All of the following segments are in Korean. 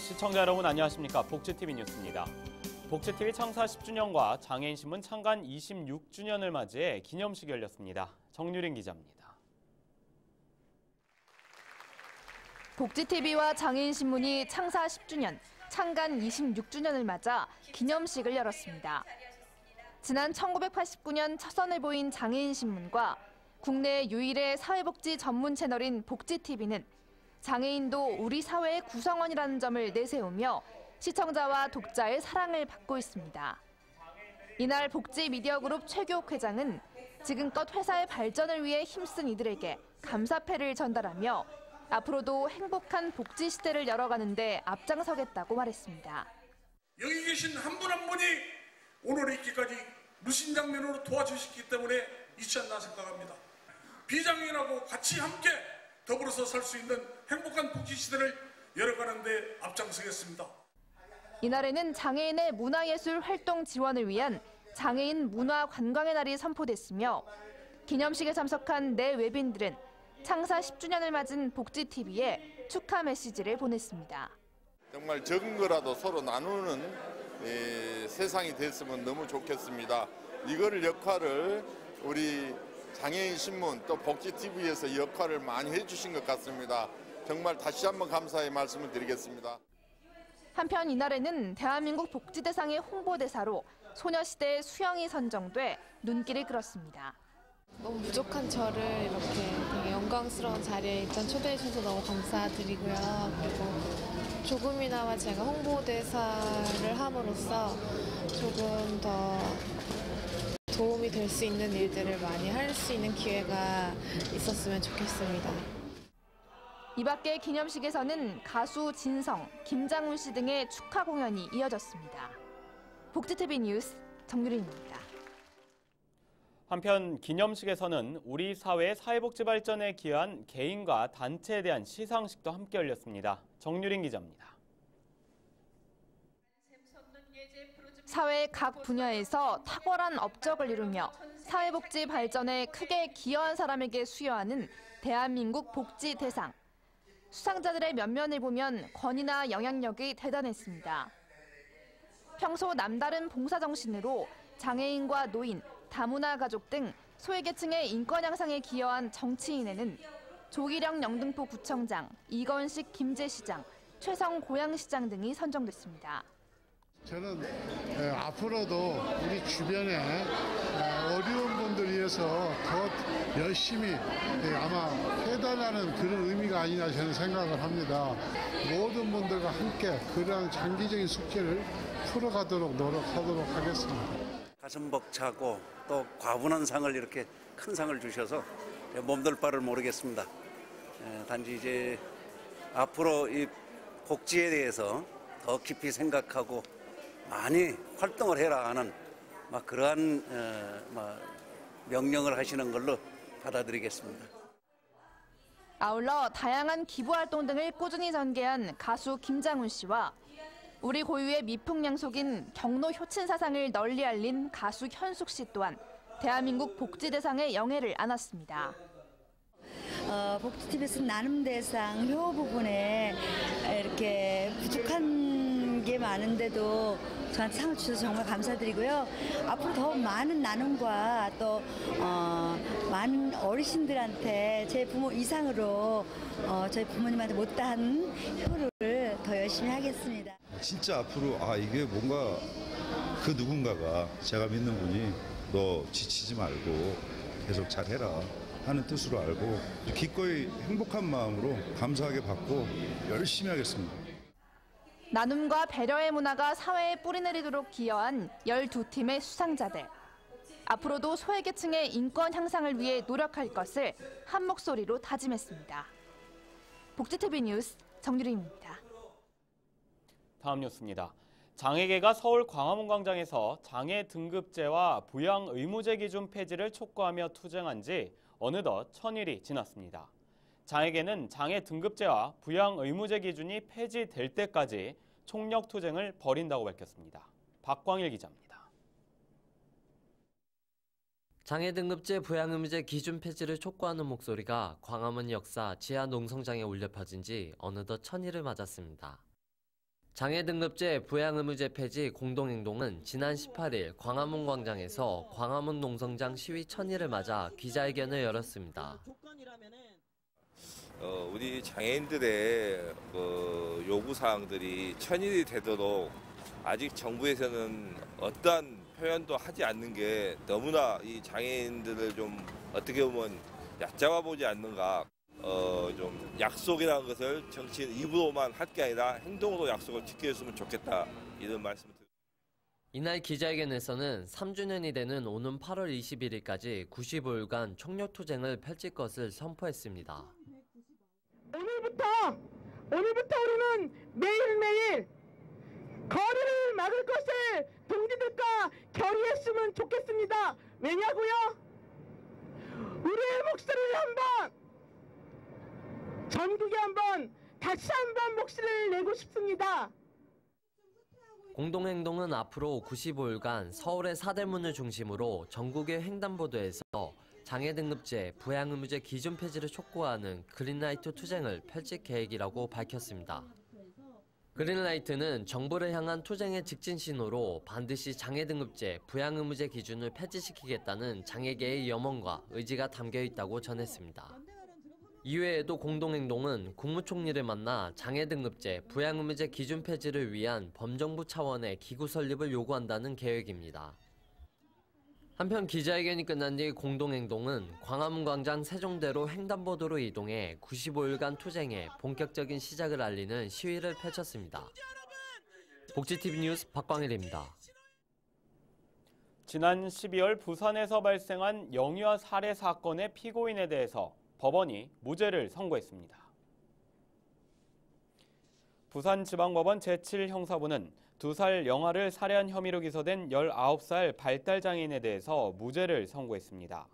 시청자 여러분 안녕하십니까. 복지TV 뉴스입니다. 복지TV 창사 10주년과 장애인신문 창간 26주년을 맞이해 기념식이 열렸습니다. 정유린 기자입니다. 복지TV와 장애인신문이 창사 10주년, 창간 26주년을 맞아 기념식을 열었습니다. 지난 1989년 첫선을 보인 장애인신문과 국내 유일의 사회복지 전문 채널인 복지TV는 장애인도 우리 사회의 구성원이라는 점을 내세우며 시청자와 독자의 사랑을 받고 있습니다. 이날 복지미디어그룹 최교욱 회장은 지금껏 회사의 발전을 위해 힘쓴 이들에게 감사패를 전달하며 앞으로도 행복한 복지 시대를 열어가는 데 앞장서겠다고 말했습니다. 여기 계신 한 분 한 분이 오늘 있기까지 무신장면으로 도와주셨기 때문에 잊지 않나 생각합니다. 비장애인하고 같이 함께 더불어서 살 수 있는 행복한 복지 시대를 열어가는 데 앞장서겠습니다. 이날에는 장애인의 문화예술 활동 지원을 위한 장애인 문화관광의 날이 선포됐으며 기념식에 참석한 내외빈들은 창사 10주년을 맞은 복지TV에 축하 메시지를 보냈습니다. 정말 적은 거라도 서로 나누는 세상이 됐으면 너무 좋겠습니다. 이거를 역할을 우리 장애인신문 또 복지TV에서 역할을 많이 해주신 것 같습니다. 정말 다시 한번 감사의 말씀을 드리겠습니다. 한편 이날에는 대한민국 복지대상의 홍보대사로 소녀시대의 수영이 선정돼 눈길을 끌었습니다. 너무 부족한 저를 이렇게 되게 영광스러운 자리에 일단 초대해 주셔서 너무 감사드리고요. 그리고 조금이나마 제가 홍보대사를 함으로써 조금 더 도움이 될 수 있는 일들을 많이 할 수 있는 기회가 있었으면 좋겠습니다. 이 밖에 기념식에서는 가수 진성, 김장훈 씨 등의 축하 공연이 이어졌습니다. 복지TV 뉴스 정유린입니다. 한편 기념식에서는 우리 사회의 사회복지 발전에 기여한 개인과 단체에 대한 시상식도 함께 열렸습니다. 정유린 기자입니다. 사회의 각 분야에서 탁월한 업적을 이루며 사회복지 발전에 크게 기여한 사람에게 수여하는 대한민국 복지대상. 수상자들의 면면을 보면 권위나 영향력이 대단했습니다. 평소 남다른 봉사정신으로 장애인과 노인, 다문화 가족 등 소외계층의 인권 향상에 기여한 정치인에는 조기령 영등포구청장, 이건식 김제시장, 최성 고양시장 등이 선정됐습니다. 저는 앞으로도 우리 주변에 어려운 분들 위해서 더 열심히 아마 해달라는 그런 의미가 아니냐 저는 생각을 합니다. 모든 분들과 함께 그러한 장기적인 숙제를 풀어가도록 노력하도록 하겠습니다. 가슴 벅차고 또 과분한 상을 이렇게 큰 상을 주셔서 몸둘 바를 모르겠습니다. 단지 이제 앞으로 이 복지에 대해서 더 깊이 생각하고 많이 활동을 해라 하는 그러한 명령을 하시는 걸로 받아들이겠습니다. 아울러 다양한 기부활동 등을 꾸준히 전개한 가수 김장훈 씨와 우리 고유의 미풍양속인 경로 효친사상을 널리 알린 가수 현숙 씨 또한 대한민국 복지대상의 영예를 안았습니다. 복지TV에서 나눔대상 효 부분에 이렇게 부족한 게 많은데도 저한테 상을 주셔서 정말 감사드리고요. 앞으로 더 많은 나눔과 또 많은 어르신들한테 제 부모 이상으로 저희 부모님한테 못다한 효를 더 열심히 하겠습니다. 진짜 앞으로 이게 뭔가 그 누군가가 제가 믿는 분이 너 지치지 말고 계속 잘해라 하는 뜻으로 알고 기꺼이 행복한 마음으로 감사하게 받고 열심히 하겠습니다. 나눔과 배려의 문화가 사회에 뿌리내리도록 기여한 12팀의 수상자들. 앞으로도 소외계층의 인권 향상을 위해 노력할 것을 한 목소리로 다짐했습니다. 복지TV 뉴스 정유림입니다. 다음 뉴스입니다. 장애계가 서울 광화문 광장에서 장애 등급제와 부양 의무제 기준 폐지를 촉구하며 투쟁한 지 어느덧 1000일이 지났습니다. 장애계는 장애 등급제와 부양 의무제 기준이 폐지될 때까지 총력 투쟁을 벌인다고 밝혔습니다. 박광일 기자입니다. 장애 등급제 부양 의무제 기준 폐지를 촉구하는 목소리가 광화문 역사 지하 농성장에 울려 퍼진 지 어느덧 1000일을 맞았습니다. 장애 등급제 부양 의무제 폐지 공동행동은 지난 18일 광화문 광장에서 광화문 농성장 시위 1000일을 맞아 기자회견을 열었습니다. 우리 장애인들의 요구사항들이 1000일이 되도록 아직 정부에서는 어떠한 표현도 하지 않는 게 너무나 이 장애인들을 좀 어떻게 보면 얕잡아 보지 않는가. 좀 약속이라는 것을 정치인 입으로만 할 게 아니라 행동으로 약속을 지켜줬으면 좋겠다, 이런 말씀을 드립니다. 이날 기자회견에서는 3주년이 되는 오는 8월 21일까지 95일간 총력투쟁을 펼칠 것을 선포했습니다. 오늘부터 우리는 매일매일 거리를 막을 것을 동지들과 결의했으면 좋겠습니다. 왜냐고요? 우리의 목소리를 한번 전국에 다시 한번 목소리를 내고 싶습니다. 공동행동은 앞으로 95일간 서울의 사대문을 중심으로 전국의 횡단보도에서 장애 등급제 부양 의무제 기준 폐지를 촉구하는 그린라이트 투쟁을 펼칠 계획이라고 밝혔습니다. 그린라이트는 정부를 향한 투쟁의 직진 신호로 반드시 장애 등급제 부양 의무제 기준을 폐지시키겠다는 장애계의 염원과 의지가 담겨 있다고 전했습니다. 이외에도 공동행동은 국무총리를 만나 장애 등급제 부양 의무제 기준 폐지를 위한 범정부 차원의 기구 설립을 요구한다는 계획입니다. 한편 기자회견이 끝난 뒤 공동행동은 광화문 광장 세종대로 횡단보도로 이동해 95일간 투쟁에 본격적인 시작을 알리는 시위를 펼쳤습니다. 복지TV 뉴스 박광일입니다. 지난 12월 부산에서 발생한 영유아 살해 사건의 피고인에 대해서 법원이 무죄를 선고했습니다. 부산지방법원 제7형사부는 2살 영아를 살해한 혐의로 기소된 19살 발달장애인에 대해서 무죄를 선고했습니다.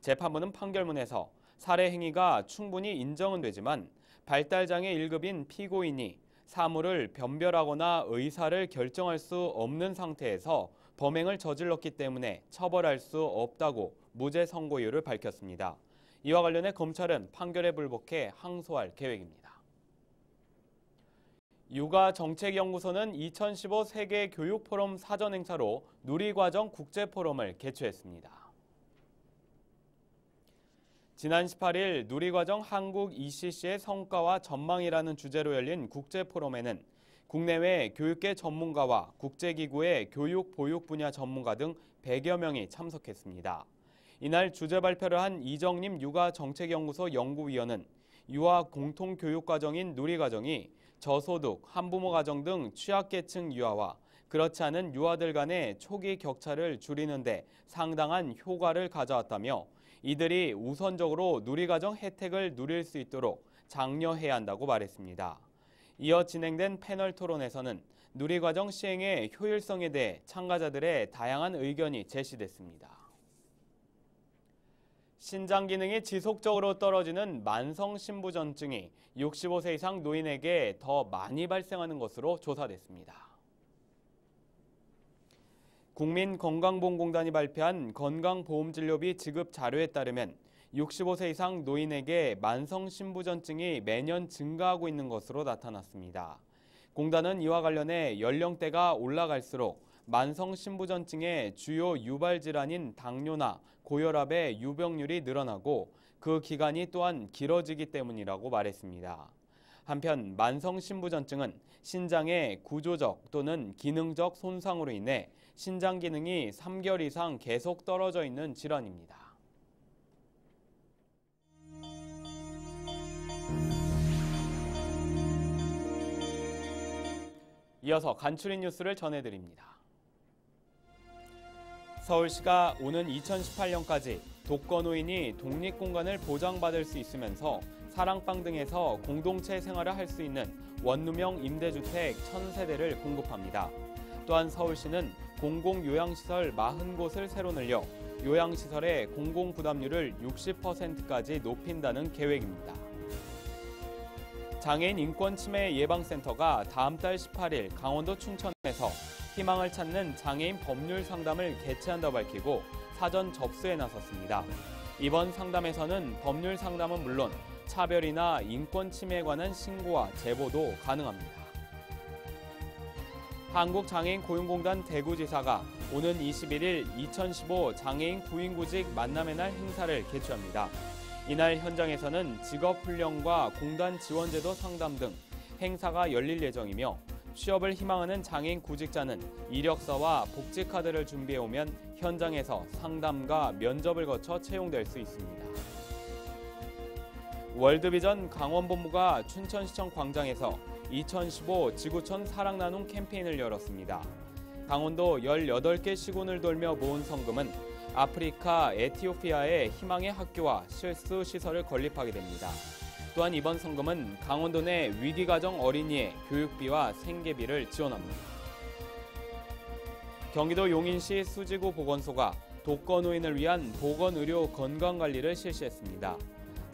재판부는 판결문에서 살해 행위가 충분히 인정은 되지만 발달장애 1급인 피고인이 사물을 변별하거나 의사를 결정할 수 없는 상태에서 범행을 저질렀기 때문에 처벌할 수 없다고 무죄 선고 이유를 밝혔습니다. 이와 관련해 검찰은 판결에 불복해 항소할 계획입니다. 육아정책연구소는 2015 세계교육포럼 사전행사로 누리과정 국제포럼을 개최했습니다. 지난 18일 누리과정 한국 ECC의 성과와 전망이라는 주제로 열린 국제포럼에는 국내외 교육계 전문가와 국제기구의 교육, 보육 분야 전문가 등 100여 명이 참석했습니다. 이날 주제 발표를 한 이정림 육아정책연구소 연구위원은 유아 공통교육과정인 누리과정이 저소득, 한부모 가정 등 취약계층 유아와 그렇지 않은 유아들 간의 초기 격차를 줄이는 데 상당한 효과를 가져왔다며 이들이 우선적으로 누리과정 혜택을 누릴 수 있도록 장려해야 한다고 말했습니다. 이어 진행된 패널 토론에서는 누리과정 시행의 효율성에 대해 참가자들의 다양한 의견이 제시됐습니다. 신장 기능이 지속적으로 떨어지는 만성신부전증이 65세 이상 노인에게 더 많이 발생하는 것으로 조사됐습니다. 국민건강보험공단이 발표한 건강보험진료비 지급 자료에 따르면 65세 이상 노인에게 만성신부전증이 매년 증가하고 있는 것으로 나타났습니다. 공단은 이와 관련해 연령대가 올라갈수록 만성신부전증의 주요 유발질환인 당뇨나 고혈압의 유병률이 늘어나고 그 기간이 또한 길어지기 때문이라고 말했습니다. 한편 만성신부전증은 신장의 구조적 또는 기능적 손상으로 인해 신장 기능이 3개월 이상 계속 떨어져 있는 질환입니다. 이어서 간추린 뉴스를 전해드립니다. 서울시가 오는 2018년까지 독거노인이 독립공간을 보장받을 수 있으면서 사랑방 등에서 공동체 생활을 할 수 있는 원룸형 임대주택 1000세대를 공급합니다. 또한 서울시는 공공요양시설 40곳을 새로 늘려 요양시설의 공공부담률을 60%까지 높인다는 계획입니다. 장애인 인권침해 예방센터가 다음 달 18일 강원도 춘천에서 희망을 찾는 장애인 법률 상담을 개최한다고 밝히고 사전 접수에 나섰습니다. 이번 상담에서는 법률 상담은 물론 차별이나 인권 침해에 관한 신고와 제보도 가능합니다. 한국장애인고용공단 대구지사가 오는 21일 2015 장애인 구인구직 만남의 날 행사를 개최합니다. 이날 현장에서는 직업훈련과 공단 지원제도 상담 등 행사가 열릴 예정이며 취업을 희망하는 장애인 구직자는 이력서와 복지카드를 준비해오면 현장에서 상담과 면접을 거쳐 채용될 수 있습니다. 월드비전 강원본부가 춘천시청 광장에서 2015 지구촌 사랑나눔 캠페인을 열었습니다. 강원도 18개 시군을 돌며 모은 성금은 아프리카 에티오피아의 희망의 학교와 실수 시설을 건립하게 됩니다. 또한 이번 성금은 강원도 내 위기가정 어린이의 교육비와 생계비를 지원합니다. 경기도 용인시 수지구 보건소가 독거노인을 위한 보건의료 건강관리를 실시했습니다.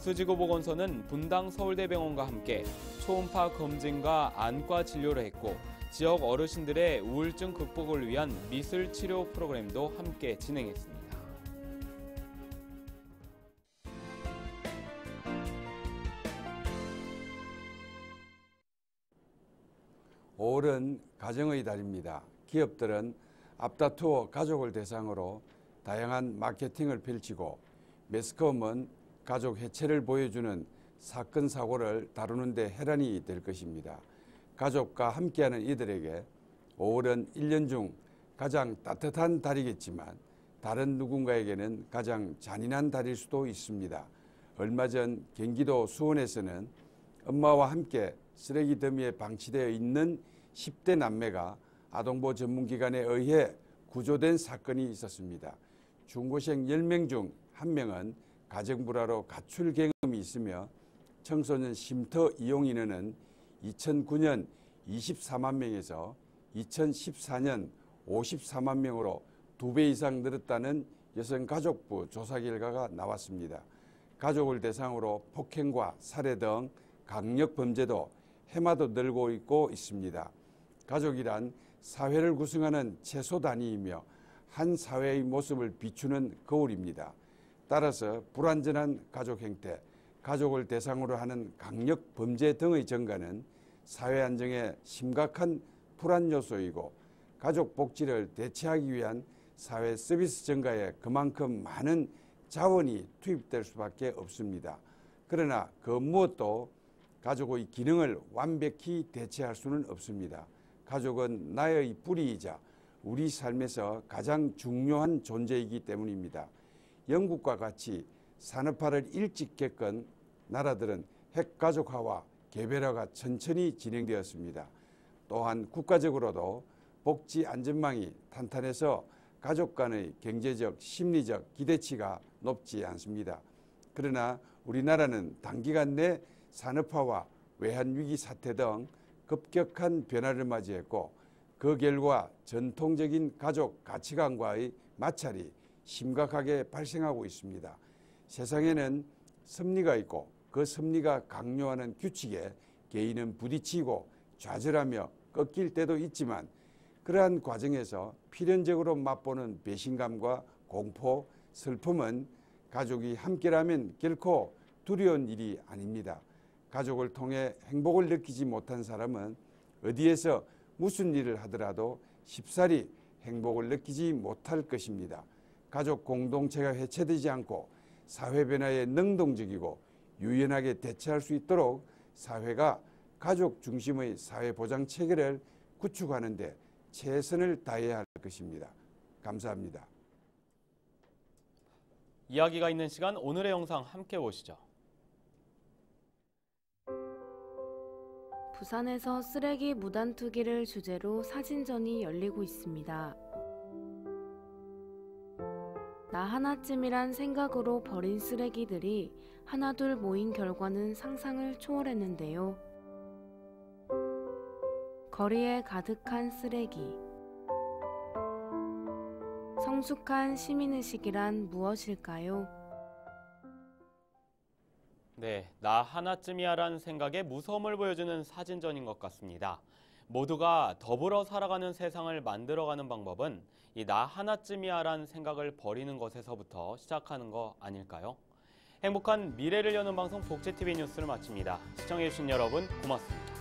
수지구 보건소는 분당 서울대병원과 함께 초음파 검진과 안과 진료를 했고 지역 어르신들의 우울증 극복을 위한 미술 치료 프로그램도 함께 진행했습니다. (5월은) 가정의 달입니다. 기업들은 앞다투어 가족을 대상으로 다양한 마케팅을 펼치고 매스컴은 가족 해체를 보여주는 사건 사고를 다루는 데 혈안이 될 것입니다. 가족과 함께하는 이들에게 5월은 1년 중 가장 따뜻한 달이겠지만 다른 누군가에게는 가장 잔인한 달일 수도 있습니다. 얼마 전 경기도 수원에서는 엄마와 함께 쓰레기 더미에 방치되어 있는 10대 남매가 아동보호 전문기관에 의해 구조된 사건이 있었습니다. 중고생 10명 중 1명은 가정불화로 가출 경험이 있으며 청소년 쉼터 이용 인원은 2009년 24만 명에서 2014년 54만 명으로 2배 이상 늘었다는 여성가족부 조사 결과가 나왔습니다. 가족을 대상으로 폭행과 살해 등 강력 범죄도 해마다 늘고 있습니다. 가족이란 사회를 구성하는 최소 단위이며 한 사회의 모습을 비추는 거울입니다. 따라서 불완전한 가족 행태, 가족을 대상으로 하는 강력 범죄 등의 증가는 사회 안정에 심각한 불안 요소이고 가족 복지를 대체하기 위한 사회 서비스 증가에 그만큼 많은 자원이 투입될 수밖에 없습니다. 그러나 그 무엇도 가족의 기능을 완벽히 대체할 수는 없습니다. 가족은 나의 뿌리이자 우리 삶에서 가장 중요한 존재이기 때문입니다. 영국과 같이 산업화를 일찍 겪은 나라들은 핵가족화와 개별화가 천천히 진행되었습니다. 또한 국가적으로도 복지 안전망이 탄탄해서 가족 간의 경제적, 심리적 기대치가 높지 않습니다. 그러나 우리나라는 단기간 내 산업화와 외환위기 사태 등 급격한 변화를 맞이했고 그 결과 전통적인 가족 가치관과의 마찰이 심각하게 발생하고 있습니다. 세상에는 섭리가 있고 그 섭리가 강요하는 규칙에 개인은 부딪히고 좌절하며 꺾일 때도 있지만 그러한 과정에서 필연적으로 맛보는 배신감과 공포, 슬픔은 가족이 함께라면 결코 두려운 일이 아닙니다. 가족을 통해 행복을 느끼지 못한 사람은 어디에서 무슨 일을 하더라도 쉽사리 행복을 느끼지 못할 것입니다. 가족 공동체가 해체되지 않고 사회 변화에 능동적이고 유연하게 대처할 수 있도록 사회가 가족 중심의 사회 보장 체계를 구축하는 데 최선을 다해야 할 것입니다. 감사합니다. 이야기가 있는 시간 오늘의 영상 함께 보시죠. 부산에서 쓰레기 무단 투기를 주제로 사진전이 열리고 있습니다. 나 하나쯤이란 생각으로 버린 쓰레기들이 하나둘 모인 결과는 상상을 초월했는데요. 거리에 가득한 쓰레기. 성숙한 시민의식이란 무엇일까요? 네, 나 하나쯤이야라는 생각에 무서움을 보여주는 사진전인 것 같습니다. 모두가 더불어 살아가는 세상을 만들어가는 방법은 이 나 하나쯤이야라는 생각을 버리는 것에서부터 시작하는 거 아닐까요? 행복한 미래를 여는 방송 복지TV 뉴스를 마칩니다. 시청해주신 여러분 고맙습니다.